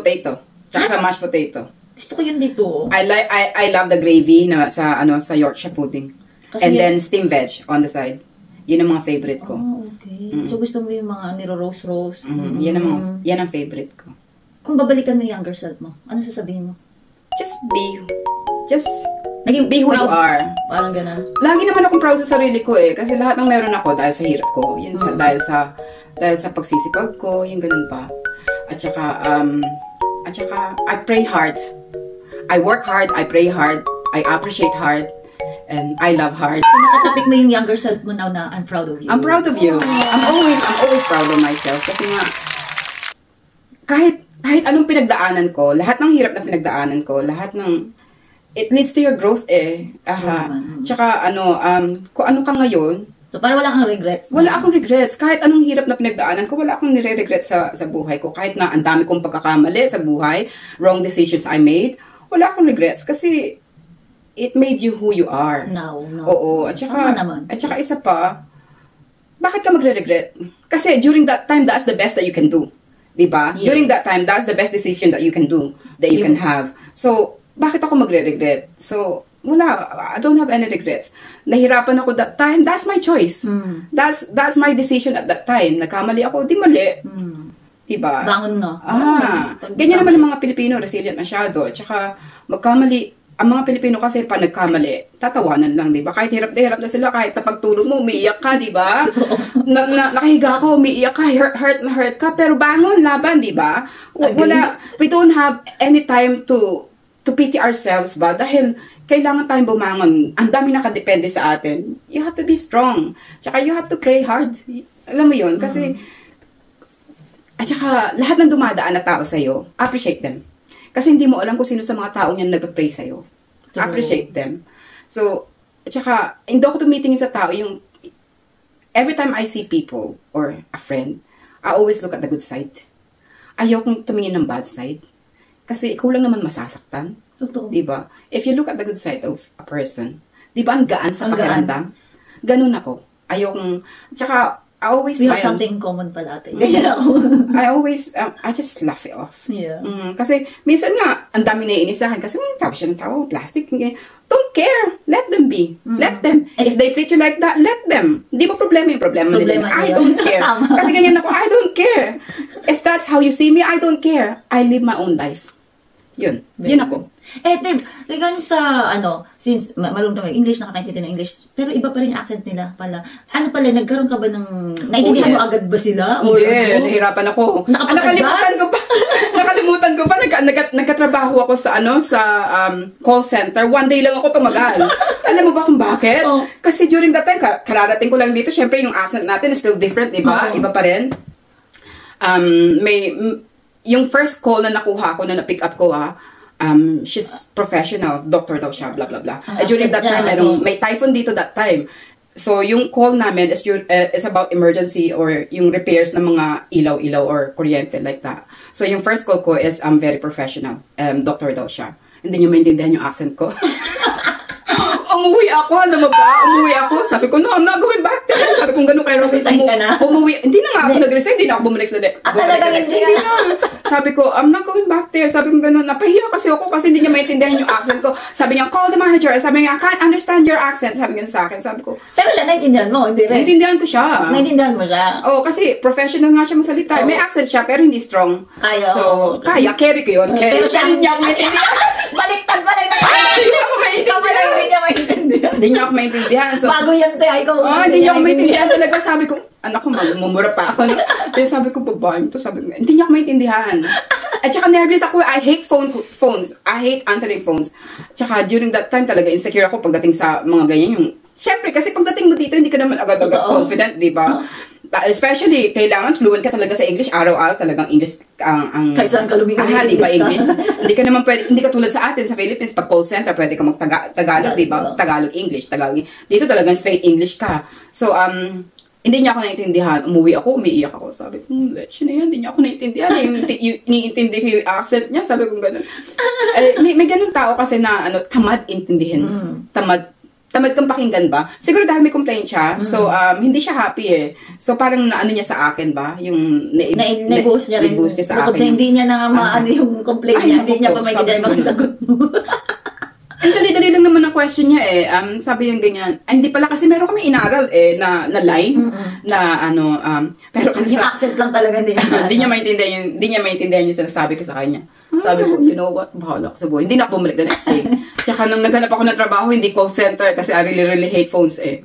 potato. Tsaka sa mashed potato. Gusto ko yun dito. I love the gravy na sa Yorkshire pudding. Kasi and then steamed veg on the side. Yun ang mga favorite ko. Oh, okay. So gusto mo yung mga niro-roast. Yan ang favorite ko. Kung babalikan mo yung younger self mo, ano sasabihin mo? Just be who you are. Parang gano'n. Lagi naman akong proud sa sarili ko eh. Kasi lahat ng meron ako dahil sa hirap ko. Yun dahil sa pagsisipag ko, yung ganun pa. At saka, I pray hard. I work hard, I pray hard, I appreciate hard, and I love hard. So nakatapik mo yung younger self mo now na I'm proud of you. I'm proud of you. I'm always proud of myself. Kasi nga, kahit anong pinagdaanan ko, lahat ng hirap na pinagdaanan ko, lahat ng it leads to your growth eh. Tsaka kung ano ka ngayon. So parang wala kang regrets? Wala akong regrets. Kahit anong hirap na pinagdaanan ko, wala akong nire-regret sa buhay ko. Kahit na ang dami kong pagkakamali sa buhay, wrong decisions I made, wala akong regrets. Kasi it made you who you are. No. Oo. At saka isa pa, bakit ka magre-regret? Kasi during that time, that's the best that you can do. Diba? Yes. During that time, that's the best decision that you can do, that you can have. So, bakit ako magre-regret? So, wala. I don't have any regrets. Nahirapan ako that time. That's my choice. That's my decision at that time. Nagkamali ako, di mali. Diba? Bangon no. Ganyan naman ang mga Pilipino, resilient masyado. Tsaka, magkamali. Ang mga Pilipino kasi, pa nagkamali, tatawanan lang, diba? Kahit hirap na sila, kahit na pagtulog mo, umiiyak ka, diba? Nakahiga ka, umiiyak ka, hurt ka, pero bangon, laban, diba? Wala, we don't have any time to pity ourselves ba? Dahil kailangan tayong bumangon. Ang dami nakadepende sa atin. You have to be strong. Tsaka you have to pray hard. Alam mo yun? Kasi, at saka lahat ng dumadaan na tao sa'yo, appreciate them. Kasi hindi mo alam kung sino sa mga tao niyan nagpa-pray sa'yo. Appreciate them. So, at saka, hindi ako tumitingin sa tao yung every time I see people or a friend, I always look at the good side. Ayokong tumingin ng bad side. Kasi ikaw lang naman masasaktan. Totoo. Diba? If you look at the good side of a person, diba ang gaan sa pakiramdam? Ganun ako. Ayokong, tsaka, I always we have something common pala ate. I just laugh it off. Yeah. Kasi, minsan nga, ang dami naiinis sa akin. Kasi, tawag siya ng tao, plastic. Don't care. Let them be. Let them. If they treat you like that, let them. Di ba problema yung problema nila? I don't care. Kasi ganyan ako, I don't care. If that's how you see me, I don't care. I live my own life. Yun. Yun ako. Dave, regarding sa, since marunong tayo English, nakakaintindi ng English, pero iba pa rin accent nila pala. Ano pala, nagkaroon ka ba ng, naintindihan mo agad ba sila? Hindi, nahirapan ako. Nakalimutan ko pa, nagkatrabaho ako sa, call center. One day lang ako tumagal. Alam mo ba kung bakit? Kasi during that time, kararating ko lang dito, syempre yung accent natin is still different, diba? Iba pa rin. Yung first call na nakuha ko, na na-pick up ko she's professional, doctor daw siya, blah, blah, blah. During that time, may typhoon dito that time. So, yung call namin is about emergency or yung repairs ng mga ilaw-ilaw or kuryente like that. So, yung first call ko is very professional. Doctor daw siya. Hindi nyo maintindihan yung accent ko. Umuwi ako. Sabi ko, no, I'm not going back there. Sabi ko, gano'n kayo. Resign ka na? Hindi na nga ako nag-resign. Hindi na ako bumalik sa next. Sabi ko, I'm not going back there. Sabi ko, gano'n. Napahiya kasi ako kasi hindi niya maintindihan yung accent ko. Sabi niya, call the manager. Sabi niya, I can't understand your accent. Sabi niya sa akin. Sabi ko, pero siya, naintindihan mo? Hindi rin. Naintindihan ko siya. Naintindihan mo siya? Oo, kasi professional nga siya magsalita. May accent siya, pero hindi strong. Kaya. So, kaya. Carry ko yun. Pero siya, hindi niya ako maintindihan. Baliktad ba na Hindi ako maintindihan. Hindi niya ako maintindihan. So, bago yan, te. Hindi niya ako maintindihan talaga. Sabi ko, anak ko, magmumura pa ako. Kaya sabi ko, babae mo to. Sabi ko, hindi niya ako maintindihan. At saka nervous ako. I hate phones. I hate answering phones. At saka during that time talaga, insecure ako pagdating sa mga ganyan. Siyempre, kasi pagdating mo dito, hindi ka naman agad-agad confident, di ba? Especially, kailangan fluent ka talaga sa English. Araw-araw talagang English ang kahit saan ka lumihan di ba English? Hindi ka naman pwede, hindi ka tulad sa atin sa Philippines, pag call center, pwede ka mag-Tagalog, di ba? Tagalog, English, Tagalog. Dito talagang straight English ka. So, hindi niya ako naiintindihan. Umuwi ako, umiiyak ako. Sabi ko, let's na yan, hindi niya ako naiintindihan. Niintindi ko yung accent niya. Sabi ko gano'n. May ganun tao kasi na, tamad intindihin. Tamad tamad kang pakinggan ba? Siguro dahil may complaint siya, so hindi siya happy eh. So parang naano niya sa akin ba? Yung na-boost niya rin. Na-boost niya sa Bukod akin. sa hindi niya na maano yung complaint niya, hindi niya pa may kaya makasagot mo. Ang dali-dali lang naman ang question niya eh. Sabi yung ganyan. Hindi pala kasi meron kami inaaral eh na line na ano pero kasi yung accent lang talaga hindi niya. hindi niya maintindihan yung sinasabi ko sa kanya. Sabi ko, you know what? Bahala ka sa buhay. Hindi na ako bumalik the next day. Tsaka nung naghanap ako ng trabaho, hindi call center kasi I really hate phones eh.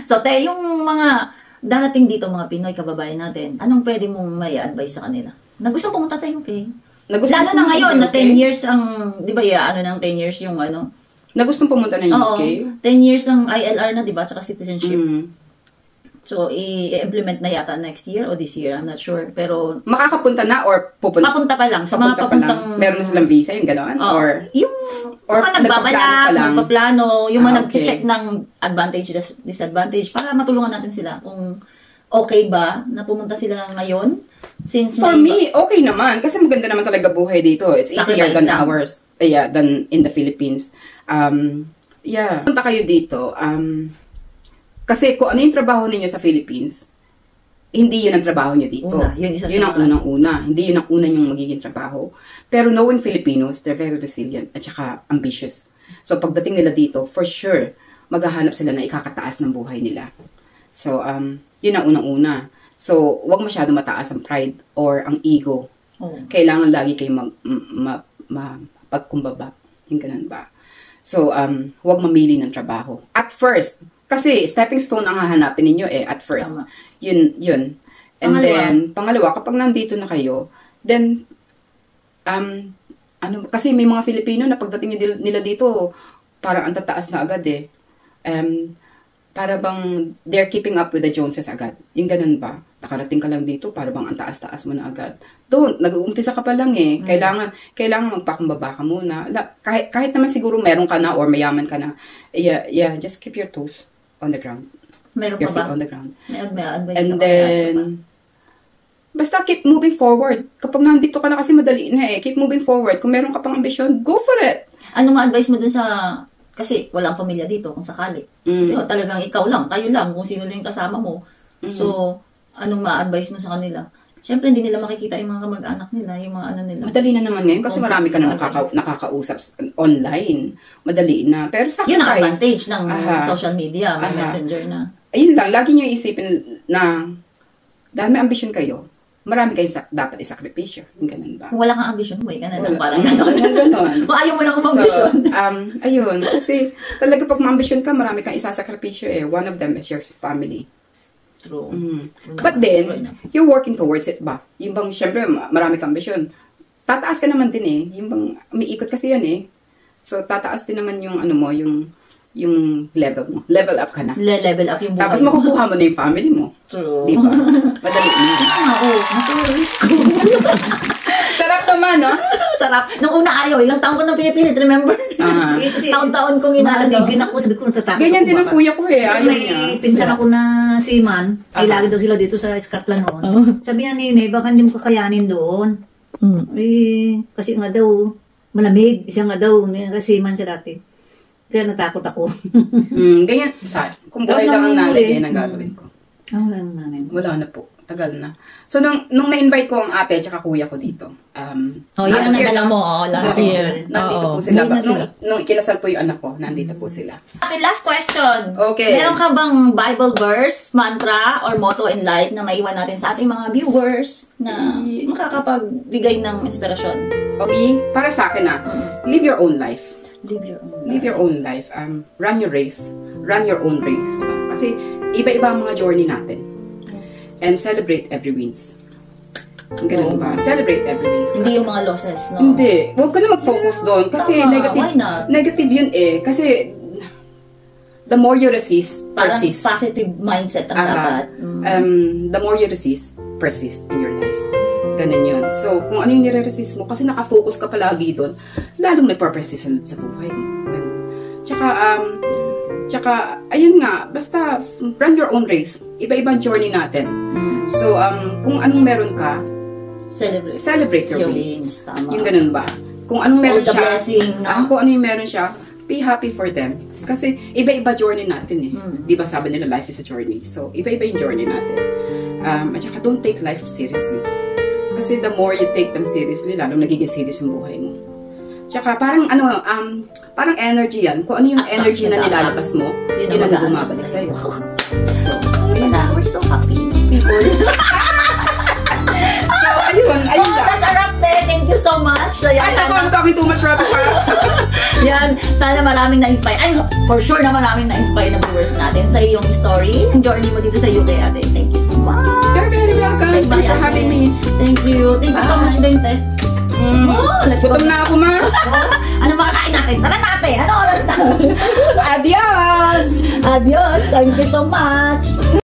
So, yung mga darating dito, mga Pinoy kababayan natin, anong pwede mong may advice sa kanila? Na gusto pumunta sa UK? Lalo na ngayon, na 10 years ang, di ba, ng 10 years yung ano? Na gustong pumunta ng UK? Oo, 10 years ang ILR na, di ba, tsaka citizenship. So, i-implement na yata next year o this year, I'm not sure. Pero, makakapunta na or pupunta? Papunta pa lang. Sa mga papuntang... Meron na silang visa, yung gano'n? Yung mga nagbabalak, nagpaplano, yung mga nag-check ng advantage, disadvantage, para matulungan natin sila kung okay ba na pumunta sila ngayon. Since for me, okay naman. Kasi maganda naman talaga buhay dito. It's easier than ours. Yeah, than in the Philippines. Yeah. Punta kayo dito. Kasi kung ano yung trabaho ninyo sa Philippines, hindi yun ang trabaho nyo dito. Yun ang unang-una. Hindi yun ang una yung magiging trabaho. Pero knowing Filipinos, they're very resilient at saka ambitious. So pagdating nila dito, for sure, maghahanap sila na ikakataas ng buhay nila. So, yun ang unang-una. So, wag masyado mataas ang pride or ang ego. Kailangan lagi kayo pagkumbaba. Yung ganun ba? So, wag mamili ng trabaho. At first, kasi stepping stone ang hahanapin ninyo eh, at first. Tama. Yun. And then, pangalawa, kapag nandito na kayo, then, kasi may mga Filipino na pagdating nila dito, parang ang tataas na agad eh. Para bang they're keeping up with the Joneses agad. Yung ganun ba? Nakarating ka lang dito, para bang ang taas-taas mo na agad. Don't, nag-uumpisa ka pa lang eh. Kailangan magpakumbaba ka muna. Kahit naman siguro meron ka na or mayaman ka na, yeah, just keep your toes on the ground. Meron your pa feet ba? on the ground. May advice And then, basta keep moving forward. Kapag nandito ka na kasi madali na eh. Keep moving forward. Kung meron ka pang ambisyon, go for it. Ano ma-advise mo dun sa... Kasi walang pamilya dito kung sakali. Diba, talagang ikaw lang, kayo lang, kung sino lang yung kasama mo. So, anong ma-advise mo sa kanila? Siyempre, hindi nila makikita yung mga kamag-anak nila, yung mga ano nila. Madali na naman ngayon kasi marami ka na nakakausap online. Madali na. Pero sa yun ang advantage ng social media, may messenger na. Ayun lang, lagi nyo isipin na dahil may ambisyon kayo, marami kayo dapat isakripisyo. Yung ganun ba? Kung wala kang ambisyon, may ka na lang. Parang gano'n. Kung ayaw mo lang ambisyon. So, ayun. Kasi talaga pag ma-ambisyon ka, marami kang isasakripisyo eh. One of them is your family. True. But then, you're working towards it ba? Yung bang, syempre, marami kang ambisyon. Tataas ka naman din eh. Yung bang, may ikot kasi yan eh. So, tataas din naman yung ano mo, yung level mo. Level up ka na. Level up yung buhay. Tapos makukuha mo na yung family mo. True. Diba? Madali na. Naturist ko. Sarap naman, no? Sarap. Nung una ayaw, ilang taon ko nang pinipilit, remember? Taon-taon kong Nalabigin ako, sabi ko natatakot. Ganyan din ang kuya ko eh. Ayaw May niya. pinsan ako na seaman, ay lagi daw sila dito sa Scotland noon. Sabi niya, Nene, baka hindi mo kakayanin doon. Kasi nga daw, malamig. Siya nga daw, seaman siya dati. Kaya natakot ako. Ganyan. Kung buhay lang ang nalig, yan ang gagawin ko. Wala na po. Tagal na. So, nung na-invite ko ang ate at kuya ko dito. Yan ang nadala mo, last year. Nandito po sila. Nung ikinasal po yung anak ko, nandito po sila. Ate, last question. Okay. Meron ka bang Bible verse, mantra, or motto in life na maiwan natin sa ating mga viewers na makakapagbigay ng inspirasyon? Okay, para sa akin live your own life. Live your own life. Run your race. Run your own race. Kasi iba-iba ang mga journey natin. And celebrate every wins. Ganun ba? Celebrate every wins. Hindi yung mga losses, no? Hindi. Huwag ka na mag-focus doon. Kasi why not? Negative yun eh. Kasi the more you resist, persist. Parang positive mindset ang dapat. The more you resist, persist in your life. Ganun yun. So, kung ano yung nire-resist mo, kasi nakafocus ka palagi doon, lalong nagpa-persist sa buhay mo. Tsaka, ayun nga, basta run your own race. Iba-ibang journey natin. So, kung anong meron ka, celebrate your wins. Tama. Yung ganun ba? Kung anong meron all the siya, blessing, no? kung ano yung meron siya, be happy for them. Kasi iba-iba journey natin eh. Di ba sabi nila, life is a journey. So, iba-iba yung journey natin. At saka, don't take life seriously. Kasi the more you take them seriously, lalong nagiging serious yung buhay mo. Tsaka parang parang energy yan. Kung ano yung energy na nilalabas mo, yun ang bumabalik sa'yo. So, we're so happy people. So, ayun lang. That's a wrap day. Thank you so much. Ay, naku, I'm talking too much rap. Yan, sana maraming na-inspire. Ay, for sure na maraming na-inspire na viewers natin sa iyong story, yung journey mo dito sa UK, ate. Thank you so much. You're very welcome. Thanks for having me. Thank you. Thank you so much din, te. Let's go. Gutom na ako, ma. Ano makakain natin? Tara natin. Ano oras na? Adios! Adios. Thank you so much.